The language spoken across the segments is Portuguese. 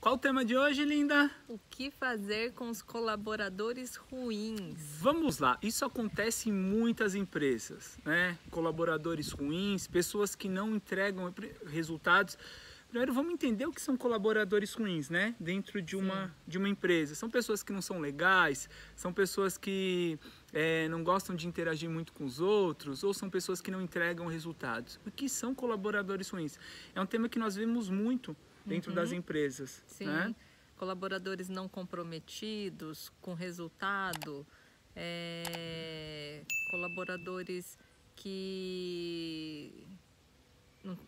Qual o tema de hoje, linda? O que fazer com os colaboradores ruins? Vamos lá, isso acontece em muitas empresas, né? Colaboradores ruins, pessoas que não entregam resultados. Primeiro, vamos entender o que são colaboradores ruins, né? Dentro de uma empresa. São pessoas que não são legais, são pessoas que não gostam de interagir muito com os outros, ou são pessoas que não entregam resultados. O que são colaboradores ruins? É um tema que nós vemos muito dentro das empresas. Sim, né? Colaboradores não comprometidos com resultado, colaboradores que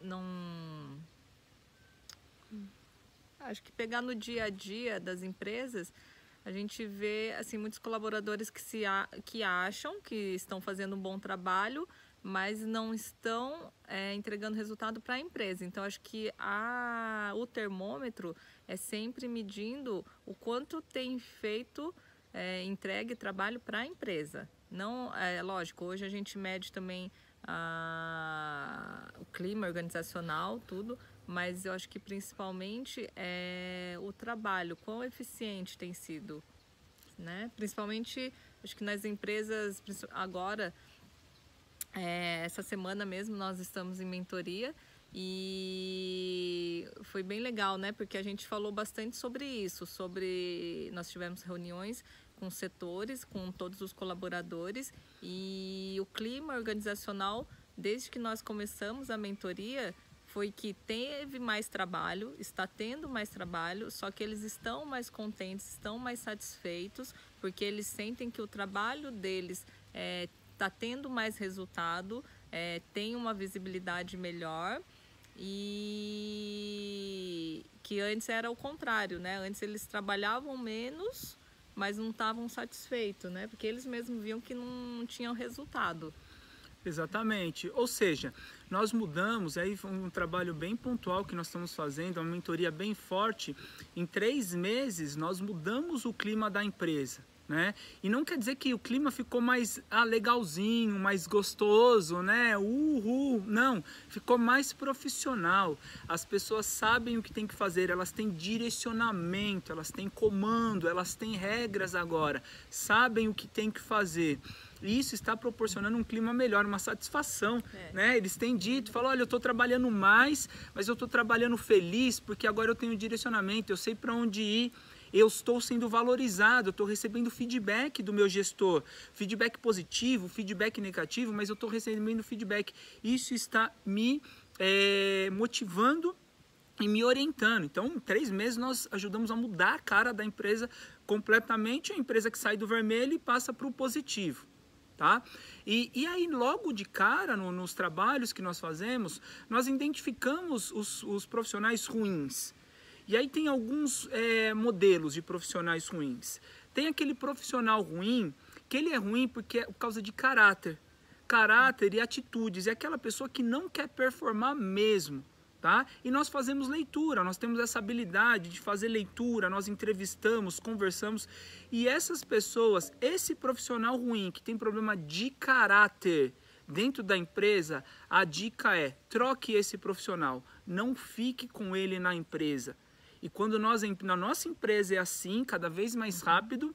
não... Acho que pegar no dia a dia das empresas, a gente vê assim, muitos colaboradores que acham que estão fazendo um bom trabalho, mas não estão entregando resultado para a empresa. Então, acho que o termômetro é sempre medindo o quanto tem feito, entregue trabalho para a empresa. Não, lógico, hoje a gente mede também o clima organizacional, tudo, mas eu acho que principalmente o trabalho, quão eficiente tem sido, né? Principalmente, acho que nas empresas, agora, essa semana mesmo nós estamos em mentoria e foi bem legal, né? Porque a gente falou bastante sobre isso, nós tivemos reuniões com setores, com todos os colaboradores, e o clima organizacional, desde que nós começamos a mentoria, foi que teve mais trabalho, está tendo mais trabalho, só que eles estão mais contentes, estão mais satisfeitos, porque eles sentem que o trabalho deles está tendo mais resultado, tem uma visibilidade melhor, e que antes era o contrário, né? Antes eles trabalhavam menos, mas não estavam satisfeitos, né? Porque eles mesmos viam que não tinham resultado. Exatamente, ou seja, nós mudamos, aí foi um trabalho bem pontual que nós estamos fazendo, uma mentoria bem forte. Em 3 meses nós mudamos o clima da empresa, né? E não quer dizer que o clima ficou mais legalzinho, mais gostoso, né? Não, ficou mais profissional. As pessoas sabem o que tem que fazer, elas têm direcionamento, elas têm comando, elas têm regras agora, sabem o que tem que fazer. E isso está proporcionando um clima melhor, uma satisfação, né? Eles têm dito, falam, olha, eu estou trabalhando mais, mas eu estou trabalhando feliz porque agora eu tenho direcionamento, eu sei para onde ir, eu estou sendo valorizado, eu estou recebendo feedback do meu gestor, feedback positivo, feedback negativo, mas eu estou recebendo feedback. Isso está me motivando e me orientando. Então, em 3 meses nós ajudamos a mudar a cara da empresa completamente, a empresa que sai do vermelho e passa para o positivo. Tá? E aí, logo de cara, nos trabalhos que nós fazemos, nós identificamos os profissionais ruins. E aí tem alguns modelos de profissionais ruins. Tem aquele profissional ruim, que ele é ruim porque é por causa de caráter. Caráter e atitudes. É aquela pessoa que não quer performar mesmo. Tá? E nós fazemos leitura, nós temos essa habilidade de fazer leitura, nós entrevistamos, conversamos, e essas pessoas, esse profissional ruim que tem problema de caráter dentro da empresa, a dica é, troque esse profissional, não fique com ele na empresa. E quando na nossa empresa é assim, cada vez mais rápido,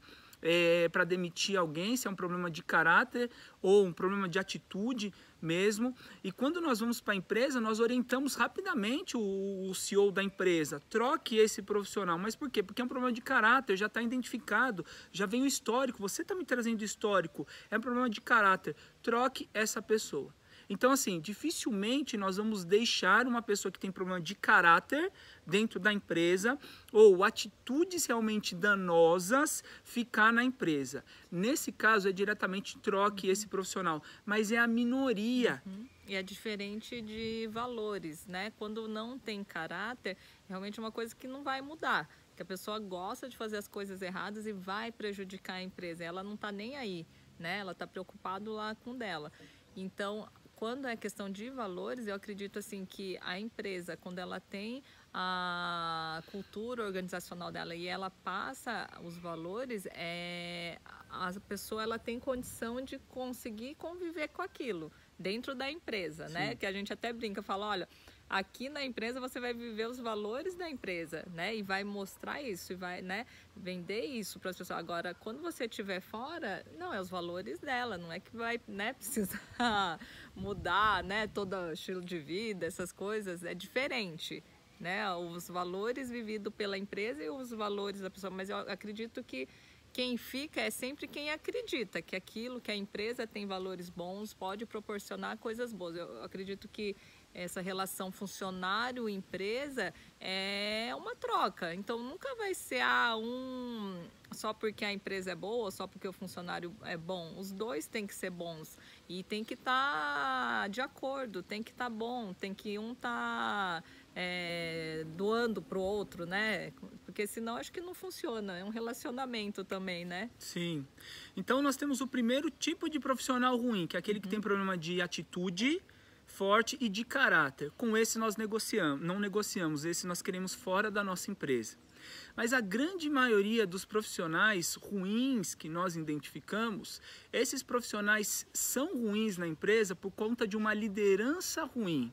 para demitir alguém, se é um problema de caráter ou um problema de atitude mesmo. E quando nós vamos para a empresa, nós orientamos rapidamente o CEO da empresa. Troque esse profissional. Mas por quê? Porque é um problema de caráter, já está identificado, já vem o histórico. Você está me trazendo histórico, é um problema de caráter. Troque essa pessoa. Então, assim, dificilmente nós vamos deixar uma pessoa que tem problema de caráter dentro da empresa ou atitudes realmente danosas ficar na empresa. Nesse caso, é diretamente troque esse profissional, mas é a minoria. E é diferente de valores, né? Quando não tem caráter, realmente é uma coisa que não vai mudar. Que a pessoa gosta de fazer as coisas erradas e vai prejudicar a empresa. Ela não está nem aí, né? Ela está preocupada lá com dela. Então, quando é questão de valores, eu acredito assim que a empresa, quando ela tem a cultura organizacional dela e ela passa os valores, a pessoa ela tem condição de conseguir conviver com aquilo dentro da empresa, né? Que a gente até brinca, fala, olha, aqui na empresa você vai viver os valores da empresa, né? E vai mostrar isso, e vai, né, vender isso para as pessoas. Agora, quando você estiver fora, não, é os valores dela, não é que vai, né, precisar mudar, né, todo o estilo de vida, essas coisas, é diferente, né? Os valores vividos pela empresa e os valores da pessoa, mas eu acredito que quem fica é sempre quem acredita que aquilo, que a empresa tem valores bons, pode proporcionar coisas boas. Eu acredito que essa relação funcionário-empresa é uma troca. Então, nunca vai ser só porque a empresa é boa, só porque o funcionário é bom. Os dois têm que ser bons e tem que estar de acordo, tem que estar bom, tem que um estar doando para o outro, né? Porque senão acho que não funciona. É um relacionamento também, né? Sim. Então, nós temos o primeiro tipo de profissional ruim, que é aquele que tem problema de atitude forte e de caráter. Com esse nós não negociamos, esse nós queremos fora da nossa empresa. Mas a grande maioria dos profissionais ruins que nós identificamos, esses profissionais são ruins na empresa por conta de uma liderança ruim.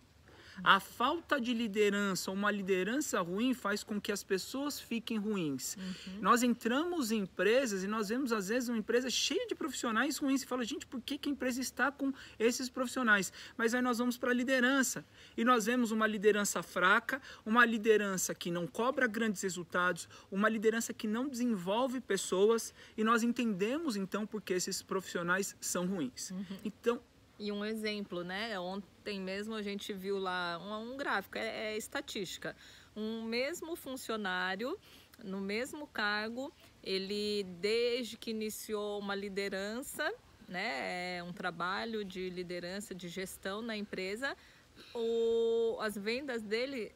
A falta de liderança, uma liderança ruim, faz com que as pessoas fiquem ruins. Nós entramos em empresas e nós vemos, às vezes, uma empresa cheia de profissionais ruins e fala, gente, por que a empresa está com esses profissionais? Mas aí nós vamos para a liderança e nós vemos uma liderança fraca, uma liderança que não cobra grandes resultados, uma liderança que não desenvolve pessoas e nós entendemos, então, por que esses profissionais são ruins. Então, e um exemplo, né? Ontem mesmo a gente viu lá um gráfico, é estatística. Um mesmo funcionário, no mesmo cargo, ele desde que iniciou uma liderança, né? Um trabalho de liderança, de gestão na empresa, as vendas dele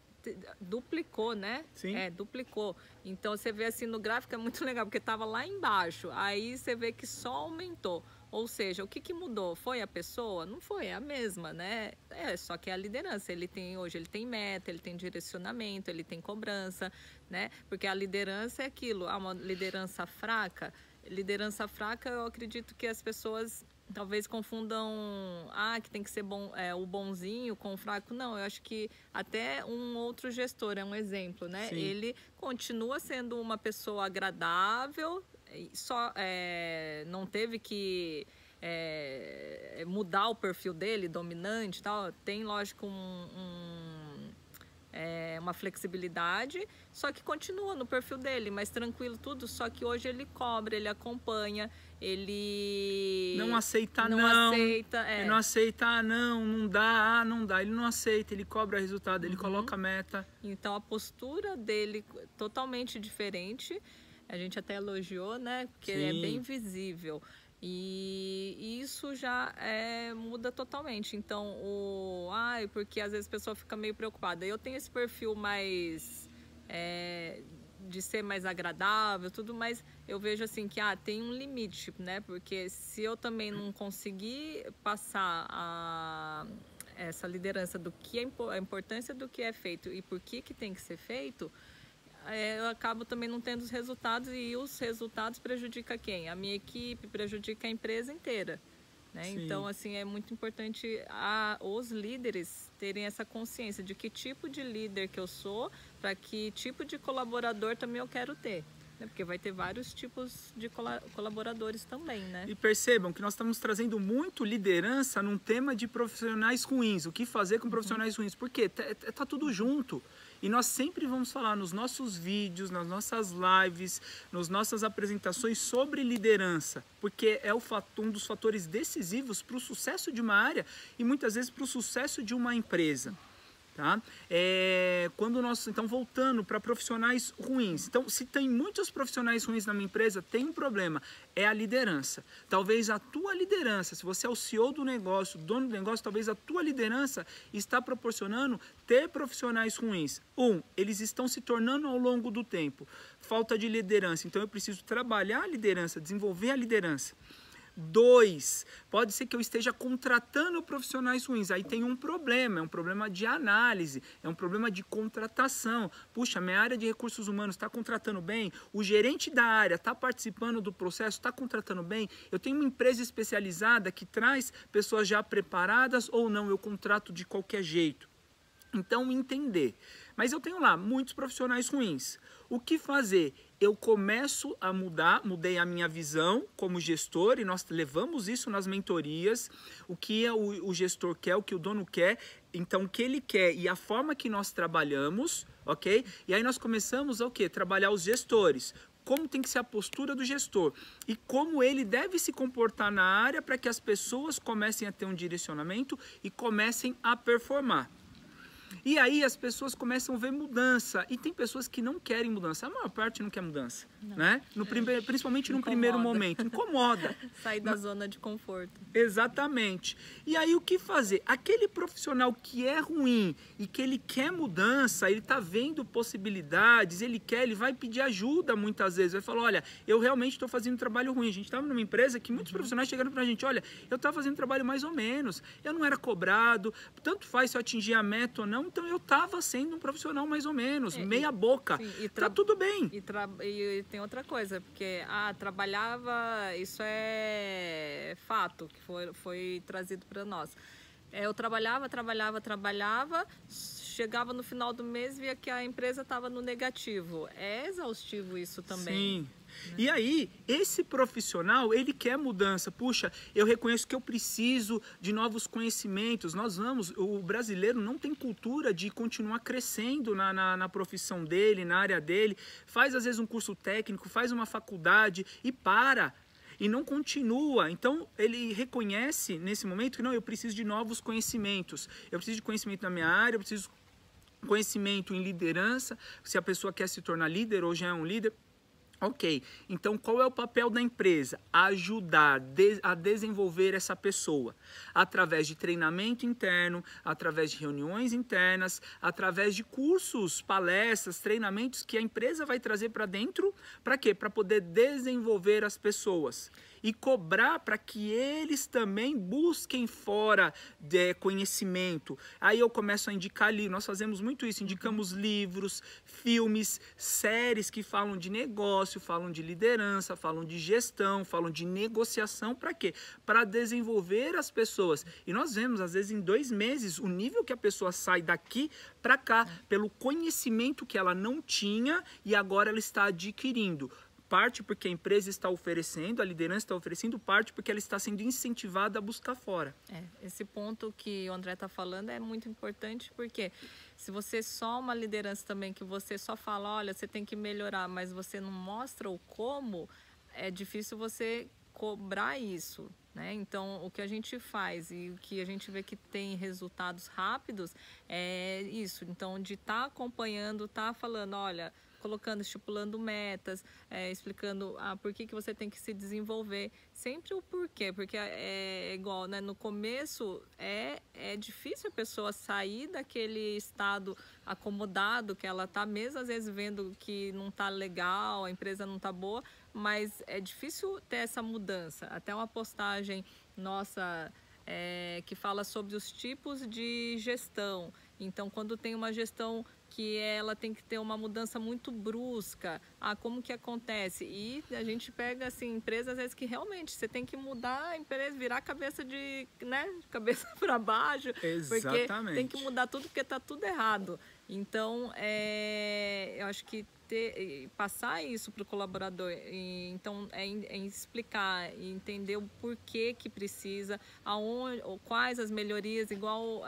duplicou, né? Sim. Duplicou. Então você vê assim no gráfico, é muito legal, porque estava lá embaixo, aí você vê que só aumentou. Ou seja, o que mudou? Foi a pessoa? Não foi, é a mesma, né? Só que é a liderança. Hoje ele tem meta, ele tem direcionamento, ele tem cobrança, né? Porque a liderança é aquilo, uma liderança fraca. Liderança fraca, eu acredito que as pessoas talvez confundam, que tem que ser bom, o bonzinho com o fraco. Não, eu acho que até um outro gestor é um exemplo, né? Sim. Ele continua sendo uma pessoa agradável, só não teve que mudar o perfil dele, dominante e tal. Tem, lógico, uma flexibilidade, só que continua no perfil dele, mas tranquilo tudo, só que hoje ele cobra, ele acompanha, ele não aceita, ele não aceita, não dá, não dá, ele não aceita, ele cobra resultado, ele coloca meta. Então a postura dele totalmente diferente, a gente até elogiou, né, porque Sim. é bem visível. E isso já muda totalmente. Então, porque às vezes a pessoa fica meio preocupada. Eu tenho esse perfil mais de ser mais agradável, tudo, mas eu vejo assim que tem um limite, né? Porque se eu também não conseguir passar essa liderança do que a importância do que é feito e por que tem que ser feito, eu acabo também não tendo os resultados, e os resultados prejudicam quem? A minha equipe, prejudica a empresa inteira, né? Então, assim, é muito importante os líderes terem essa consciência de que tipo de líder que eu sou, para que tipo de colaborador também eu quero ter, né? Porque vai ter vários tipos de colaboradores também, né? E percebam que nós estamos trazendo muito liderança num tema de profissionais ruins. O que fazer com profissionais ruins? Porque tá tudo junto. E nós sempre vamos falar nos nossos vídeos, nas nossas lives, nas nossas apresentações sobre liderança, porque é um dos fatores decisivos para o sucesso de uma área e muitas vezes para o sucesso de uma empresa. Tá? Então, voltando para profissionais ruins. Então, se tem muitos profissionais ruins na minha empresa, tem um problema, é a liderança. Talvez a tua liderança, se você é o CEO do negócio, dono do negócio, talvez a tua liderança está proporcionando ter profissionais ruins. Eles estão se tornando ao longo do tempo. Falta de liderança. Então, eu preciso trabalhar a liderança, desenvolver a liderança. 2, pode ser que eu esteja contratando profissionais ruins. Aí tem um problema, é um problema de análise, é um problema de contratação. Puxa, minha área de recursos humanos está contratando bem? O gerente da área está participando do processo, está contratando bem? Eu tenho uma empresa especializada que traz pessoas já preparadas ou não? Eu contrato de qualquer jeito. Então, entender. Mas eu tenho lá muitos profissionais ruins. O que fazer? Eu começo a mudar, mudei a minha visão como gestor e nós levamos isso nas mentorias. O que o gestor quer, o que o dono quer, então o que ele quer e a forma que nós trabalhamos, ok? E aí nós começamos a o quê? Trabalhar os gestores. Como tem que ser a postura do gestor e como ele deve se comportar na área para que as pessoas comecem a ter um direcionamento e comecem a performar. E aí as pessoas começam a ver mudança. E tem pessoas que não querem mudança. A maior parte não quer mudança, né? Principalmente no primeiro momento. Incomoda. Sair da zona de conforto. Exatamente. E aí o que fazer? Aquele profissional que é ruim e que ele quer mudança, ele está vendo possibilidades, ele vai pedir ajuda muitas vezes. Vai falar, olha, eu realmente estou fazendo um trabalho ruim. A gente estava numa empresa que muitos profissionais chegaram para a gente, olha, eu estava fazendo um trabalho mais ou menos, eu não era cobrado, tanto faz se eu atingir a meta ou não, então eu estava sendo um profissional mais ou menos, meia boca. Sim, tá tudo bem. E tem outra coisa, porque trabalhava, isso é fato que foi trazido para nós. Eu trabalhava, chegava no final do mês, via que a empresa estava no negativo. É exaustivo isso também. Sim. E aí, esse profissional, ele quer mudança. Puxa, eu reconheço que eu preciso de novos conhecimentos. O brasileiro não tem cultura de continuar crescendo na profissão dele, na área dele. Faz, às vezes, um curso técnico, faz uma faculdade e para. E não continua. Então, ele reconhece, nesse momento, que não, eu preciso de novos conhecimentos. Eu preciso de conhecimento na minha área, eu preciso de conhecimento em liderança. Se a pessoa quer se tornar líder ou já é um líder, ok, então qual é o papel da empresa? Ajudar a desenvolver essa pessoa através de treinamento interno, através de reuniões internas, através de cursos, palestras, treinamentos que a empresa vai trazer para dentro, para quê? Para poder desenvolver as pessoas e cobrar para que eles também busquem fora de conhecimento. Aí eu começo a indicar ali, nós fazemos muito isso, indicamos livros, filmes, séries que falam de negócio, falam de liderança, falam de gestão, falam de negociação, para quê? Para desenvolver as pessoas. E nós vemos, às vezes, em 2 meses, o nível que a pessoa sai daqui para cá, pelo conhecimento que ela não tinha e agora ela está adquirindo. Parte porque a empresa está oferecendo, a liderança está oferecendo, parte porque ela está sendo incentivada a buscar fora. Esse ponto que o André está falando é muito importante, porque se você só uma liderança também, que você só fala, olha, você tem que melhorar, mas você não mostra o como, é difícil você cobrar isso, né? Então, o que a gente faz e o que a gente vê que tem resultados rápidos é isso. Então, de estar acompanhando, estar falando, olha, colocando, estipulando metas, explicando por que você tem que se desenvolver. Sempre o porquê, porque é igual, né? No começo é difícil a pessoa sair daquele estado acomodado que ela está, mesmo às vezes vendo que não está legal, a empresa não está boa, mas é difícil ter essa mudança. Até uma postagem nossa que fala sobre os tipos de gestão. Então, quando tem uma gestão que ela tem que ter uma mudança muito brusca, como que acontece? E a gente pega, assim, empresas, às vezes, que realmente você tem que mudar a empresa, virar a cabeça cabeça para baixo. Exatamente. Porque tem que mudar tudo, porque está tudo errado. Então, eu acho que passar isso para o colaborador, então explicar e entender o porquê que precisa, quais as melhorias, igual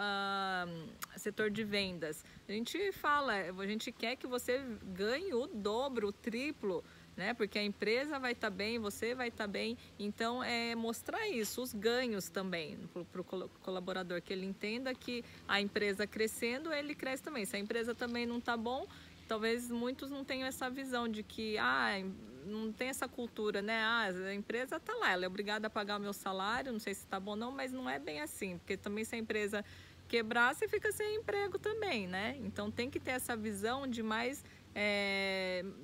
setor de vendas. A gente fala, a gente quer que você ganhe o dobro, o triplo, né? Porque a empresa vai estar bem, você vai estar bem. Então, mostrar isso, os ganhos também para o colaborador, que ele entenda que a empresa crescendo, ele cresce também. Se a empresa também não está bom, talvez muitos não tenham essa visão de que não tem essa cultura, né? A empresa está lá, ela é obrigada a pagar o meu salário, não sei se está bom ou não, mas não é bem assim, porque também se a empresa quebrar, você fica sem emprego também, né? Então tem que ter essa visão de mais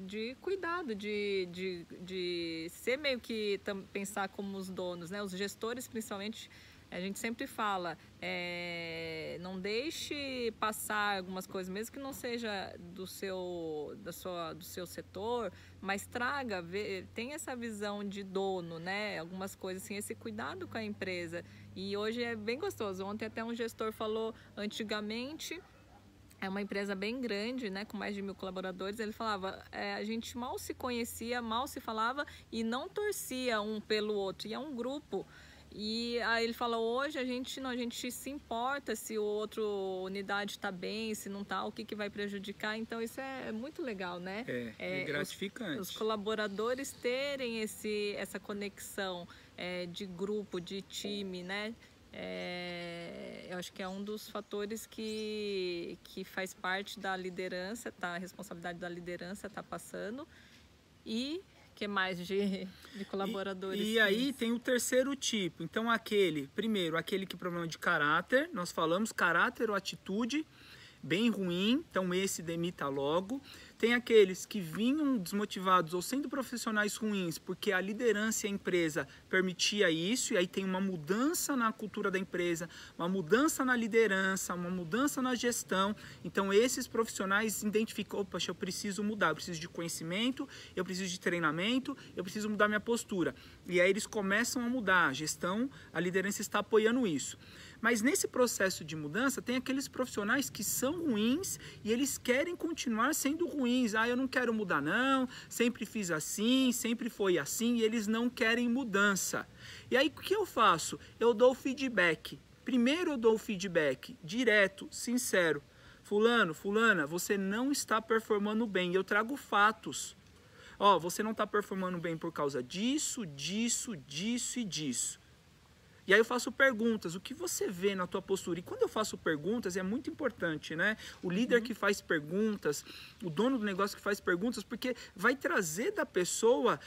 de cuidado, de ser meio que pensar como os donos, né? Os gestores, principalmente, a gente sempre fala, não deixe passar algumas coisas, mesmo que não seja do seu setor, mas tenha essa visão de dono, né? Algumas coisas assim, esse cuidado com a empresa. E hoje é bem gostoso. Ontem até um gestor falou, antigamente é uma empresa bem grande, né, com mais de 1.000 colaboradores. Ele falava, a gente mal se conhecia, mal se falava e não torcia um pelo outro. E é um grupo. E aí ele fala, hoje a gente se importa se o outro unidade está bem, se não está, o que vai prejudicar. Então isso é muito legal, né? É gratificante. Os colaboradores terem essa conexão de grupo, de time, né? Eu acho que é um dos fatores que faz parte da liderança, a responsabilidade da liderança está passando. E que mais de colaboradores? E aí tem o terceiro tipo. Então primeiro, aquele que problema de caráter, nós falamos caráter ou atitude bem ruim, então esse demita logo. Tem aqueles que vinham desmotivados ou sendo profissionais ruins porque a liderança e a empresa permitia isso, e aí tem uma mudança na cultura da empresa, uma mudança na liderança, uma mudança na gestão. Então esses profissionais identificam, opa, eu preciso mudar, eu preciso de conhecimento, eu preciso de treinamento, eu preciso mudar minha postura. E aí eles começam a mudar, a gestão, a liderança está apoiando isso. Mas nesse processo de mudança tem aqueles profissionais que são ruins e eles querem continuar sendo ruins. Ah, eu não quero mudar não, sempre fiz assim, sempre foi assim, e eles não querem mudança. E aí o que eu faço? Eu dou feedback. Primeiro eu dou feedback direto, sincero. Fulano, fulana, você não está performando bem. Eu trago fatos. Ó, você não está performando bem por causa disso, disso, disso e disso. E aí eu faço perguntas, o que você vê na tua postura? E quando eu faço perguntas, é muito importante, né? O líder que faz perguntas, o dono do negócio que faz perguntas, porque vai trazer da pessoa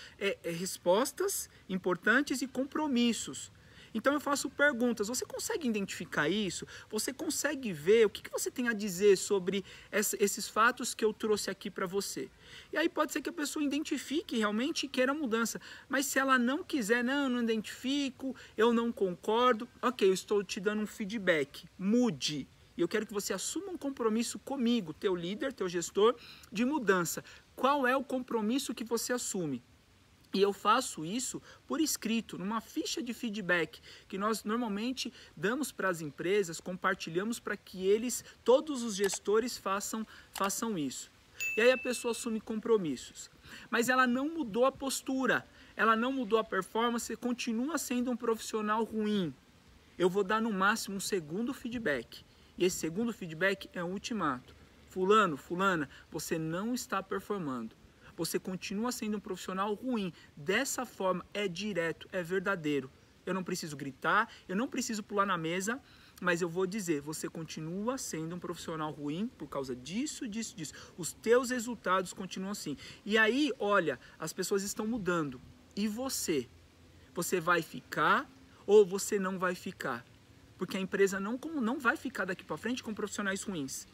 respostas importantes e compromissos. Então eu faço perguntas, você consegue identificar isso? Você consegue ver o que você tem a dizer sobre esses fatos que eu trouxe aqui para você? E aí pode ser que a pessoa identifique realmente e queira mudança, mas se ela não quiser, não, eu não identifico, eu não concordo, ok, eu estou te dando um feedback, mude. E eu quero que você assuma um compromisso comigo, teu líder, teu gestor, de mudança. Qual é o compromisso que você assume? E eu faço isso por escrito, numa ficha de feedback, que nós normalmente damos para as empresas, compartilhamos para que todos os gestores façam isso. E aí a pessoa assume compromissos. Mas ela não mudou a postura, ela não mudou a performance, continua sendo um profissional ruim. Eu vou dar no máximo um segundo feedback. E esse segundo feedback é um ultimato. Fulano, fulana, você não está performando. Você continua sendo um profissional ruim. Dessa forma, é direto, é verdadeiro. Eu não preciso gritar, eu não preciso pular na mesa, mas eu vou dizer, você continua sendo um profissional ruim por causa disso, disso, disso. Os teus resultados continuam assim. E aí, olha, as pessoas estão mudando. E você? Você vai ficar ou você não vai ficar? Porque a empresa não vai ficar daqui para frente com profissionais ruins.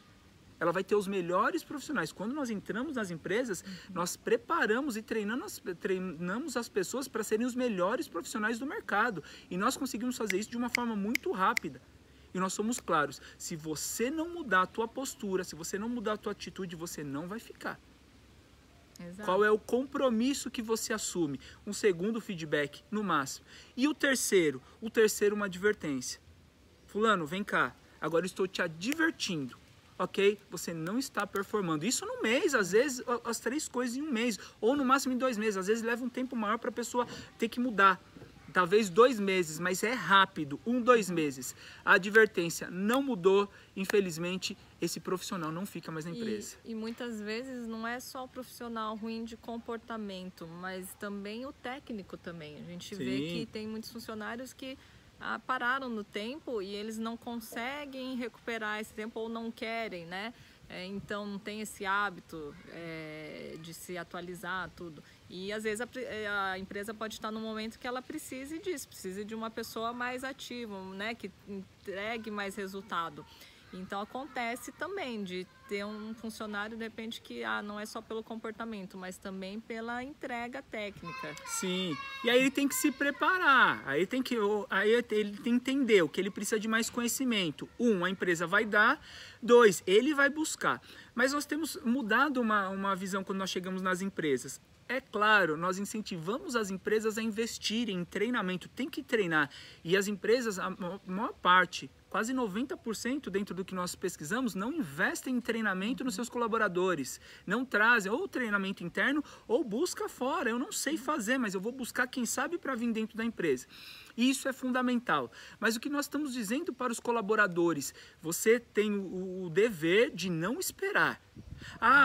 Ela vai ter os melhores profissionais. Quando nós entramos nas empresas, nós preparamos e treinamos as pessoas para serem os melhores profissionais do mercado. E nós conseguimos fazer isso de uma forma muito rápida. E nós somos claros, se você não mudar a tua postura, se você não mudar a tua atitude, você não vai ficar. Exato. Qual é o compromisso que você assume? Um segundo feedback, no máximo. E o terceiro? O terceiro, uma advertência. Fulano, vem cá, agora eu estou te advertindo. Ok? Você não está performando. Isso no mês, às vezes, as 3 coisas em um mês, ou no máximo em 2 meses. Às vezes leva um tempo maior para a pessoa ter que mudar. Talvez 2 meses, mas é rápido, 1-2 meses. A advertência não mudou, infelizmente, esse profissional não fica mais na empresa. E muitas vezes não é só o profissional ruim de comportamento, mas também o técnico também. A gente vê que tem muitos funcionários que pararam no tempo e eles não conseguem recuperar esse tempo ou não querem, né? Então não tem esse hábito de se atualizar tudo. E às vezes a empresa pode estar num momento que ela precise disso, precise de uma pessoa mais ativa, né? Que entregue mais resultado. Então acontece também de ter um funcionário, de repente, que não é só pelo comportamento, mas também pela entrega técnica. Sim, e aí ele tem que se preparar, aí ele tem que entender o que ele precisa de mais conhecimento. 1, a empresa vai dar, 2, ele vai buscar. Mas nós temos mudado uma visão quando nós chegamos nas empresas. É claro, nós incentivamos as empresas a investirem em treinamento, tem que treinar. E as empresas, a maior parte, quase 90% dentro do que nós pesquisamos não investem em treinamento nos seus colaboradores, não trazem ou treinamento interno ou busca fora. Eu não sei fazer, mas eu vou buscar quem sabe para vir dentro da empresa. Isso é fundamental. Mas o que nós estamos dizendo para os colaboradores, você tem o dever de não esperar.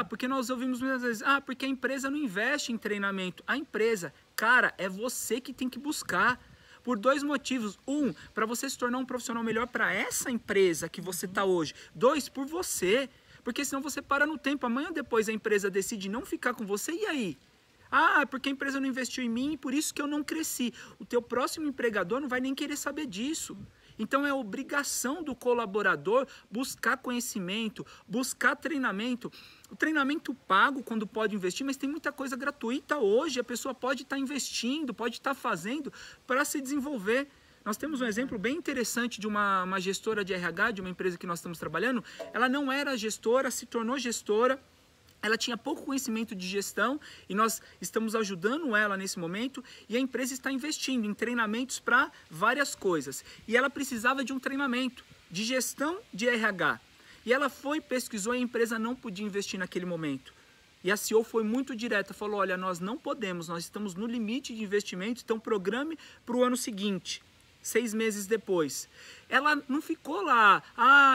Porque nós ouvimos muitas vezes, porque a empresa não investe em treinamento. A empresa, cara, é você que tem que buscar. Por 2 motivos. 1, para você se tornar um profissional melhor para essa empresa que você está hoje. 2, por você. Porque senão você para no tempo. Amanhã depois a empresa decide não ficar com você, e aí? Porque a empresa não investiu em mim e por isso que eu não cresci. O teu próximo empregador não vai nem querer saber disso. Então é obrigação do colaborador buscar conhecimento, buscar treinamento. O treinamento pago quando pode investir, mas tem muita coisa gratuita hoje. A pessoa pode estar investindo, pode estar fazendo para se desenvolver. Nós temos um exemplo bem interessante de uma gestora de RH, de uma empresa que nós estamos trabalhando. Ela não era gestora, se tornou gestora. Ela tinha pouco conhecimento de gestão e nós estamos ajudando ela nesse momento, e a empresa está investindo em treinamentos para várias coisas. E ela precisava de um treinamento de gestão de RH. E ela foi, pesquisou, e a empresa não podia investir naquele momento. E a CEO foi muito direta, falou, olha, nós não podemos, nós estamos no limite de investimento, então programe para o ano seguinte. 6 meses depois. Ela não ficou lá,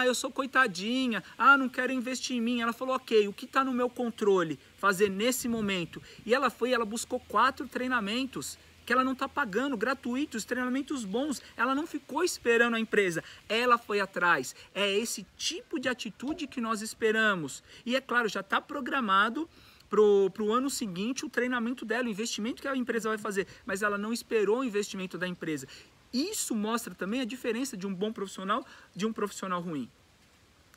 eu sou coitadinha, não quero investir em mim. Ela falou, ok, o que está no meu controle fazer nesse momento? E ela buscou 4 treinamentos que ela não está pagando, gratuitos, treinamentos bons. Ela não ficou esperando a empresa, ela foi atrás. É esse tipo de atitude que nós esperamos. E é claro, já está programado para o ano seguinte o treinamento dela, o investimento que a empresa vai fazer, mas ela não esperou o investimento da empresa. Isso mostra também a diferença de um bom profissional de um profissional ruim.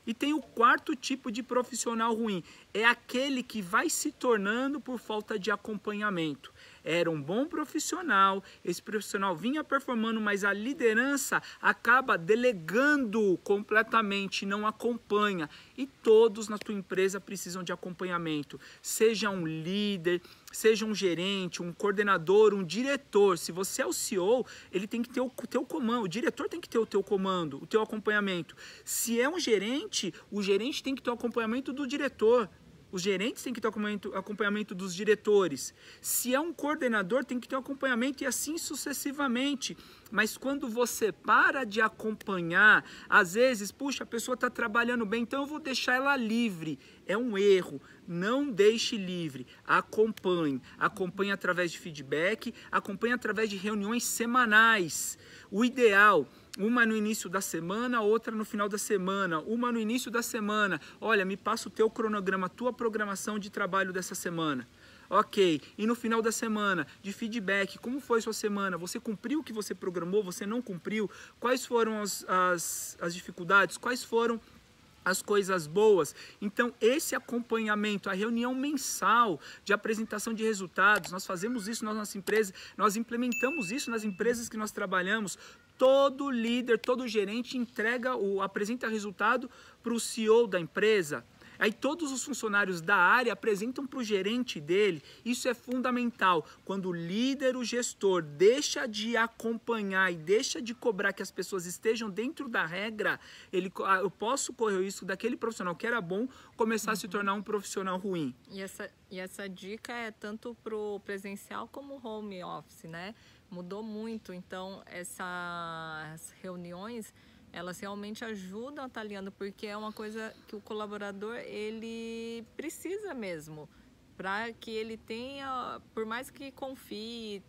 E tem o 4º tipo de profissional ruim. É aquele que vai se tornando por falta de acompanhamento. Era um bom profissional, esse profissional vinha performando, mas a liderança acaba delegando completamente, não acompanha. E todos na tua empresa precisam de acompanhamento. Seja um líder, seja um gerente, um coordenador, um diretor. Se você é o CEO, ele tem que ter o teu comando, o diretor tem que ter o teu comando, o teu acompanhamento. Se é um gerente, o gerente tem que ter o acompanhamento do diretor. Os gerentes têm que ter o acompanhamento dos diretores. Se é um coordenador, tem que ter o acompanhamento, e assim sucessivamente. Mas quando você para de acompanhar, às vezes, puxa, a pessoa está trabalhando bem, então eu vou deixar ela livre. É um erro. Não deixe livre. Acompanhe. Acompanhe através de feedback, acompanhe através de reuniões semanais. O ideal, uma no início da semana, outra no final da semana, uma no início da semana. Olha, me passa o teu cronograma, a tua programação de trabalho dessa semana. Ok, e no final da semana, de feedback, como foi sua semana? Você cumpriu o que você programou? Você não cumpriu? Quais foram as dificuldades? Quais foram as coisas boas? Então, esse acompanhamento, a reunião mensal de apresentação de resultados, nós fazemos isso na nossa empresa, nós implementamos isso nas empresas que nós trabalhamos. Todo líder, todo gerente apresenta resultado para o CEO da empresa. Aí todos os funcionários da área apresentam para o gerente dele. Isso é fundamental. Quando o líder, o gestor, deixa de acompanhar e deixa de cobrar que as pessoas estejam dentro da regra, eu posso correr o risco daquele profissional que era bom começar a se tornar um profissional ruim. E essa dica é tanto para o presencial como home office, né? Mudou muito, então essas reuniões, elas realmente ajudam a estar alinhando, porque é uma coisa que o colaborador, ele precisa mesmo, para que ele tenha, por mais que confie,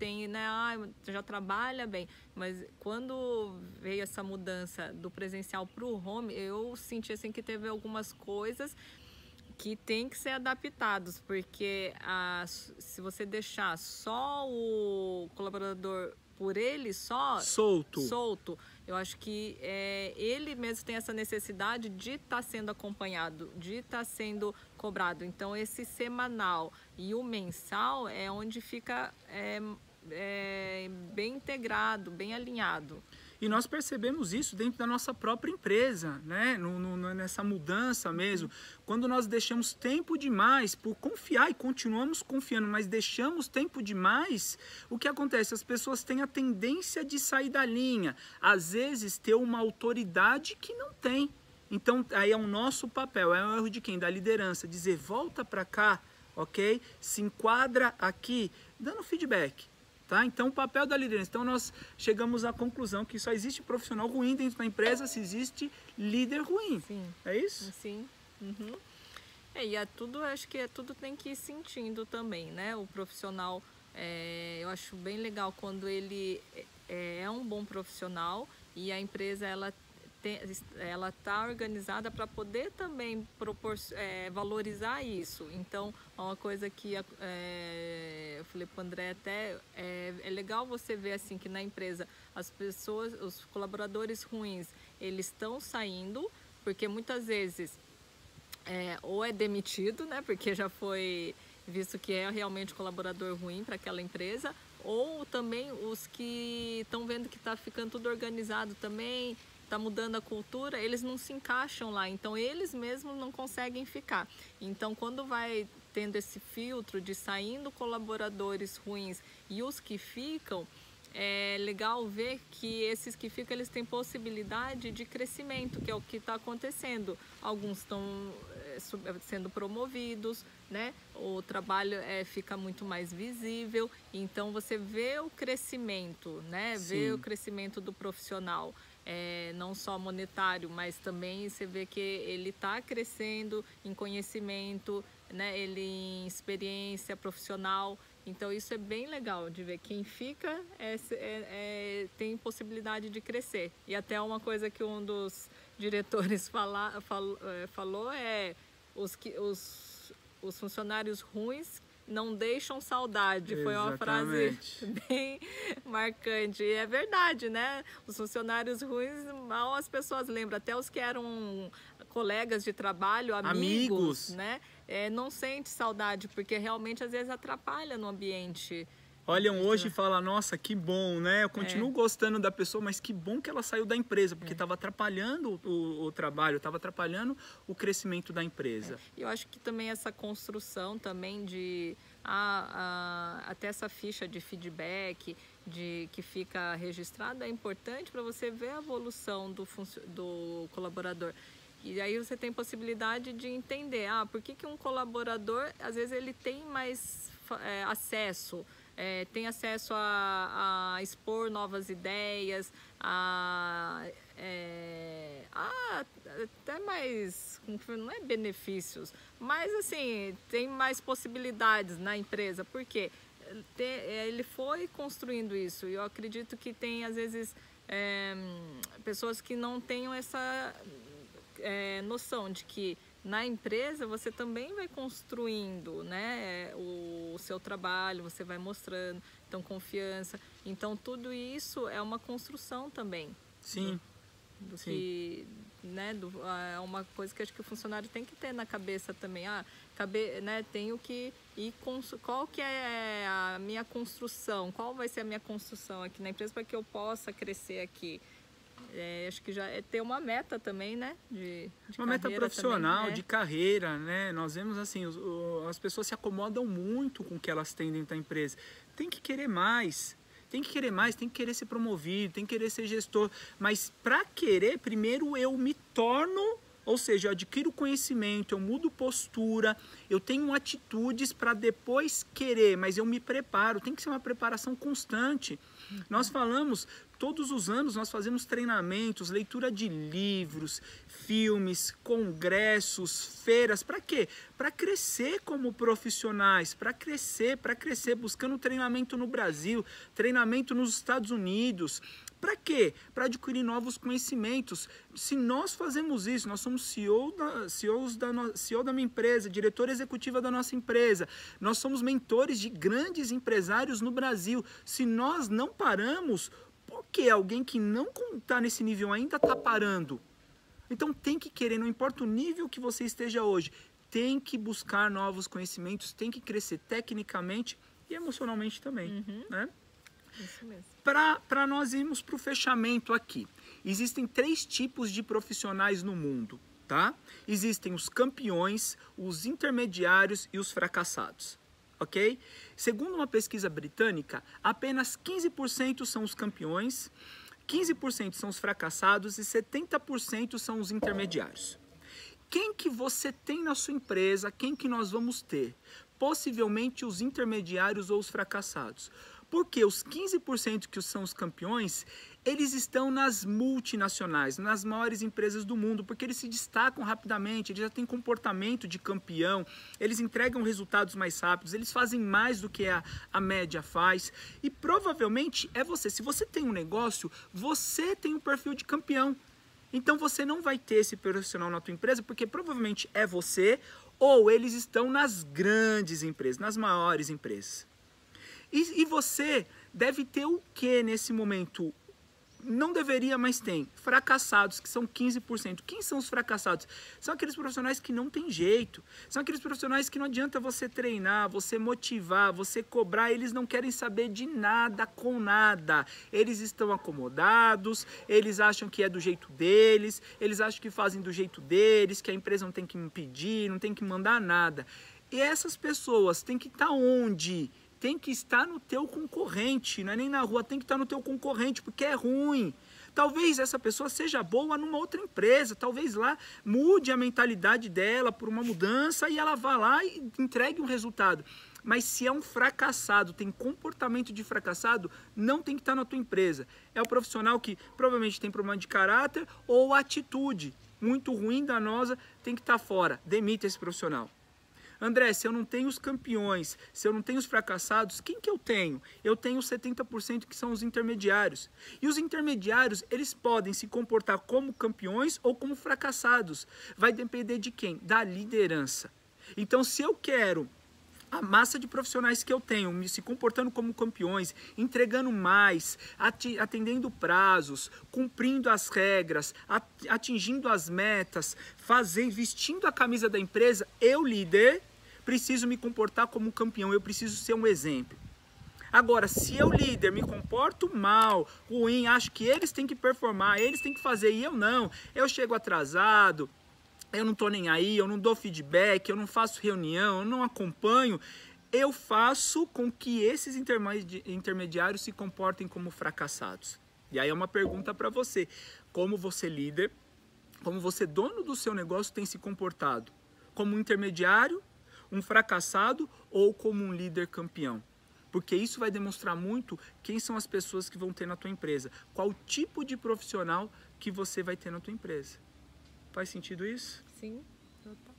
já trabalha bem, mas quando veio essa mudança do presencial para o home, eu senti assim que teve algumas coisas que tem que ser adaptados, porque se você deixar só o colaborador por ele só solto, eu acho que ele mesmo tem essa necessidade de estar sendo acompanhado, de estar sendo cobrado. Então esse semanal e o mensal é onde fica bem integrado, bem alinhado. E nós percebemos isso dentro da nossa própria empresa, né? Nessa mudança mesmo. Quando nós deixamos tempo demais por confiar e continuamos confiando, mas deixamos tempo demais, o que acontece? As pessoas têm a tendência de sair da linha. Às vezes, ter uma autoridade que não tem. Então, aí é o nosso papel, é o erro de quem? Da liderança, dizer, volta para cá, ok? Se enquadra aqui, dando feedback. Tá? Então, o papel da liderança. Então, nós chegamos à conclusão que só existe profissional ruim dentro da empresa se existe líder ruim. Sim. É isso? Sim. Uhum. E tudo, acho que tudo tem que ir sentindo também, né? O profissional, eu acho bem legal quando ele é um bom profissional e a empresa, ela está organizada para poder também valorizar isso. Então, é uma coisa que eu falei para o André até, é legal você ver assim que na empresa as pessoas, os colaboradores ruins, eles estão saindo, porque muitas vezes ou é demitido, né, porque já foi visto que é realmente colaborador ruim para aquela empresa, ou também os que estão vendo que está ficando tudo organizado também, está mudando a cultura, eles não se encaixam lá, então eles mesmos não conseguem ficar. Então, quando vai tendo esse filtro de saindo colaboradores ruins e os que ficam, é legal ver que esses que ficam, eles têm possibilidade de crescimento, que é o que está acontecendo. Alguns estão sendo promovidos, né? O trabalho fica muito mais visível, então você vê o crescimento, né? Vê o crescimento do profissional. Não só monetário, mas também você vê que ele está crescendo em conhecimento, né? Ele em experiência profissional. Então isso é bem legal de ver. Quem fica tem possibilidade de crescer. E até uma coisa que um dos diretores falou os funcionários ruins não deixam saudade. Exatamente. Foi uma frase bem marcante. E é verdade, né? Os funcionários ruins, mal as pessoas lembram. Até os que eram colegas de trabalho, amigos. Né? Não sente saudade, porque realmente às vezes atrapalha no ambiente. Olham hoje e falam, nossa, que bom, né? Eu continuo gostando da pessoa, mas que bom que ela saiu da empresa, porque estava atrapalhando o trabalho, estava atrapalhando o crescimento da empresa. E eu acho que também essa construção também de até essa ficha de feedback que fica registrada é importante para você ver a evolução do colaborador. E aí você tem possibilidade de entender, por que um colaborador, às vezes ele tem mais acesso, tem acesso a expor novas ideias, até mais, não é benefícios, mas assim, tem mais possibilidades na empresa, porque ele foi construindo isso, e eu acredito que tem, às vezes, pessoas que não tenham essa noção de que na empresa você também vai construindo, né, o seu trabalho, você vai mostrando, então confiança, então tudo isso é uma construção também. Sim. Sim. Que, né, é uma coisa que acho que o funcionário tem que ter na cabeça também. Né, tenho que ir qual que é a minha construção, qual vai ser a minha construção aqui na empresa para que eu possa crescer aqui. Acho que já ter uma meta também, né? De uma meta profissional, também, de carreira, né? Nós vemos assim, as pessoas se acomodam muito com o que elas têm dentro da empresa. Tem que querer mais. Tem que querer mais, tem que querer ser promovido, tem que querer ser gestor. Mas para querer, primeiro eu me torno, ou seja, eu adquiro conhecimento, eu mudo postura, eu tenho atitudes para depois querer, mas eu me preparo. Tem que ser uma preparação constante. Nós falamos, todos os anos nós fazemos treinamentos, leitura de livros, filmes, congressos, feiras. Para quê? Para crescer como profissionais, para crescer, buscando treinamento no Brasil, treinamento nos Estados Unidos. Para quê? Para adquirir novos conhecimentos. Se nós fazemos isso, nós somos CEO da minha empresa, diretora executiva da nossa empresa, nós somos mentores de grandes empresários no Brasil. Se nós não paramos, por que alguém que não está nesse nível ainda está parando? Então tem que querer, não importa o nível que você esteja hoje, tem que buscar novos conhecimentos, tem que crescer tecnicamente e emocionalmente também, né? Isso mesmo. Para nós irmos para o fechamento aqui, existem 3 tipos de profissionais no mundo, tá? Existem os campeões, os intermediários e os fracassados, ok? Segundo uma pesquisa britânica, apenas 15% são os campeões, 15% são os fracassados e 70% são os intermediários. Quem que você tem na sua empresa, quem que nós vamos ter? Possivelmente os intermediários ou os fracassados. Porque os 15% que são os campeões, eles estão nas multinacionais, nas maiores empresas do mundo, porque eles se destacam rapidamente, eles já têm comportamento de campeão, eles entregam resultados mais rápidos, eles fazem mais do que a média faz. E provavelmente é você. Se você tem um negócio, você tem um perfil de campeão. Então você não vai ter esse profissional na tua empresa, porque provavelmente é você, ou eles estão nas grandes empresas, nas maiores empresas. E você deve ter o que nesse momento? Não deveria, mas tem. Fracassados, que são 15%. Quem são os fracassados? São aqueles profissionais que não tem jeito. São aqueles profissionais que não adianta você treinar, você motivar, você cobrar. Eles não querem saber de nada com nada. Eles estão acomodados, eles acham que é do jeito deles, eles acham que fazem do jeito deles, que a empresa não tem que me pedir, não tem que mandar nada. E essas pessoas têm que estar onde? Tem que estar no teu concorrente, não é nem na rua, tem que estar no teu concorrente, porque é ruim. Talvez essa pessoa seja boa numa outra empresa, talvez lá mude a mentalidade dela por uma mudança e ela vá lá e entregue um resultado. Mas se é um fracassado, tem comportamento de fracassado, não tem que estar na tua empresa. É o profissional que provavelmente tem problema de caráter ou atitude muito ruim, danosa, tem que estar fora. Demita esse profissional. André, se eu não tenho os campeões, se eu não tenho os fracassados, quem que eu tenho? Eu tenho 70% que são os intermediários. E os intermediários, eles podem se comportar como campeões ou como fracassados. Vai depender de quem? Da liderança. Então, se eu quero a massa de profissionais que eu tenho, se comportando como campeões, entregando mais, atendendo prazos, cumprindo as regras, atingindo as metas, vestindo a camisa da empresa, eu, líder, preciso me comportar como campeão, eu preciso ser um exemplo. Agora, se eu, líder, me comporto mal, ruim, acho que eles têm que performar, eles têm que fazer e eu não, eu chego atrasado, eu não estou nem aí, eu não dou feedback, eu não faço reunião, eu não acompanho, eu faço com que esses intermediários se comportem como fracassados. E aí é uma pergunta para você, como você líder, como você dono do seu negócio tem se comportado? Como um intermediário, um fracassado ou como um líder campeão? Porque isso vai demonstrar muito quem são as pessoas que vão ter na tua empresa, qual tipo de profissional que você vai ter na tua empresa. Faz sentido isso? Sim, total.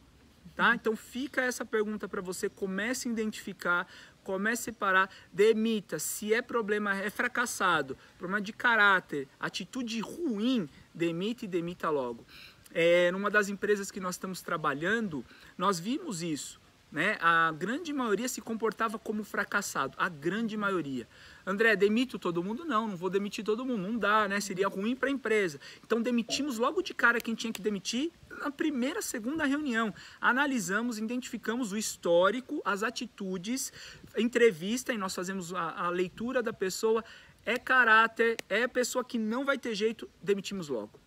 Tá? Então fica essa pergunta para você, comece a identificar, comece a separar, demita, se é problema, é fracassado, problema de caráter, atitude ruim, demita e demita logo. Numa das empresas que nós estamos trabalhando, nós vimos isso, né? A grande maioria se comportava como fracassado, a grande maioria. André, demito todo mundo? Não vou demitir todo mundo, não dá, né? Seria ruim para a empresa. Então demitimos logo de cara quem tinha que demitir na primeira, segunda reunião. Analisamos, identificamos o histórico, as atitudes, entrevista, e nós fazemos a leitura da pessoa, é caráter, é pessoa que não vai ter jeito, demitimos logo.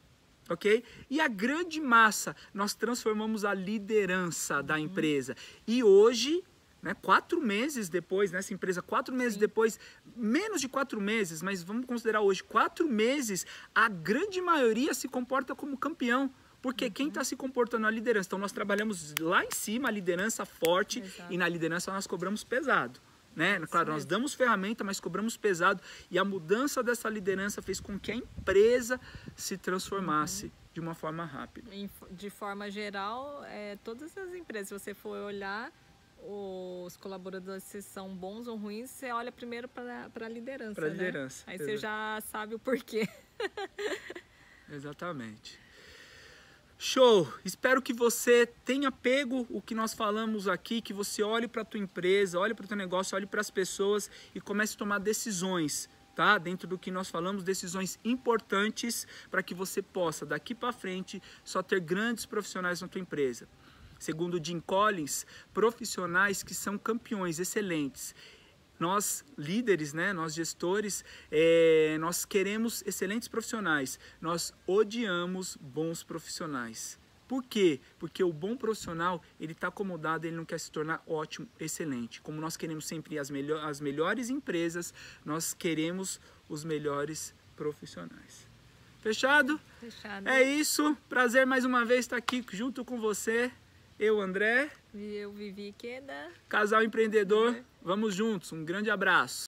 Ok? E a grande massa, nós transformamos a liderança da empresa. E hoje, né, 4 meses depois, nessa empresa, 4 meses depois, menos de 4 meses, mas vamos considerar hoje, 4 meses, a grande maioria se comporta como campeão. Porque quem está se comportando na liderança? Então, nós trabalhamos lá em cima, a liderança forte, e na liderança nós cobramos pesado. Né? Claro, nós damos ferramenta, mas cobramos pesado. E a mudança dessa liderança fez com que a empresa se transformasse de uma forma rápida. De forma geral, todas as empresas, se você for olhar, os colaboradores, se são bons ou ruins, você olha primeiro para a liderança. Para a liderança. Aí você já sabe o porquê. Exatamente. Show! Espero que você tenha pego o que nós falamos aqui, que você olhe para a tua empresa, olhe para o teu negócio, olhe para as pessoas e comece a tomar decisões, tá? Dentro do que nós falamos, decisões importantes para que você possa, daqui para frente, só ter grandes profissionais na tua empresa. Segundo Jim Collins, profissionais que são campeões, excelentes. nós líderes, né, nós gestores, nós queremos excelentes profissionais, nós odiamos bons profissionais. Por quê? Porque o bom profissional, ele está acomodado, ele não quer se tornar ótimo, excelente. Como nós queremos sempre as melhores empresas, nós queremos os melhores profissionais. Fechado? Fechado. É isso. Prazer mais uma vez estar aqui junto com você. Eu, André. E eu, Vivi Queda. Casal empreendedor. Vamos juntos. Um grande abraço.